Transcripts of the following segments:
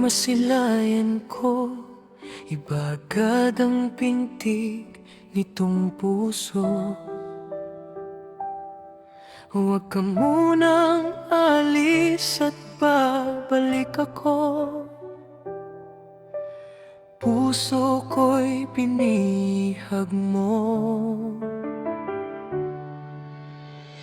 masilayan ko, iba agad ang pintig nitong puso. Huwag ka munang alis at babalik ako. Puso ko'y pinihag mo.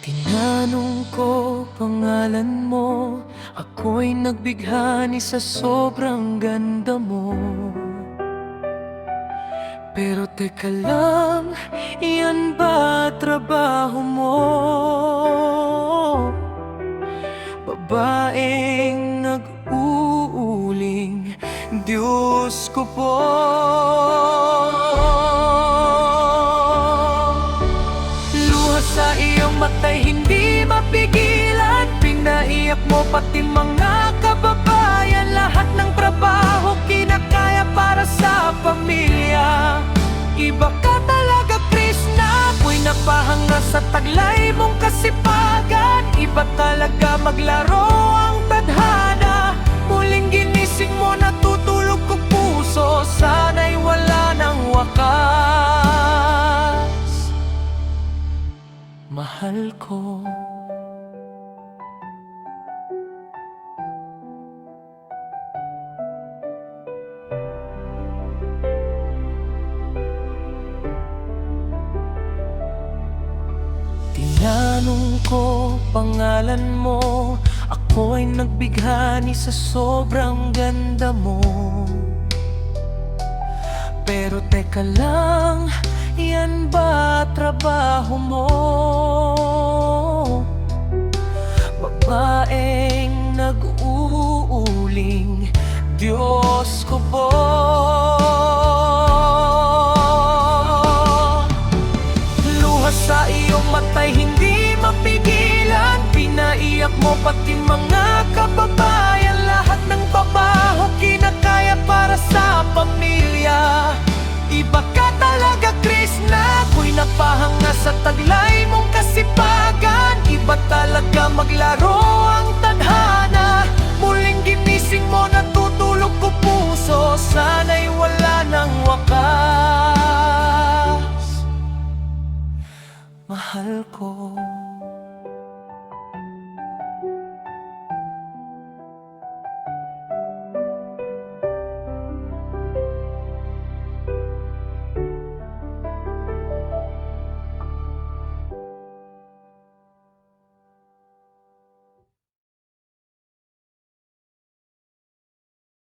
Tinanong ko pangalan mo, ako'y nagbighani sa sobrang ganda mo. Pero teka lang, iyan ba trabaho mo? Babaeng nag-uuling, Diyos ko po. Luha sa iyong mata'y hindi mapigilan, pinaiyak mo pati mga kababayan. Lahat ng trabaho kinakaya para sa pamilya. Iba ka talaga, Krishna, ako'y napahanga sa taglay mong kasipagan. Iba talaga maglaro ang tadhana, muling ginising mo, natutulog ko puso, sana'y wala ng wakas. Mahal ko. Tinanong ko pangalan mo, ako'y nagbighani sa sobrang ganda mo. Pero teka lang, yan ba trabaho mo? Babaeng nag-uuling, Diyos ko po. Sa iyong mata'y hindi mapigilan, pinaiyak mo pati mga kababayan. Lahat ng trabaho kinakaya para sa pamilya. Iba ka talaga, Krishna, ako'y napahanga sa taglay mong kasipagan. Iba talaga maglaro ang tadhana, muling ginising mo, natutulog ko puso, sana'y wala ng wakas. Mahal ko.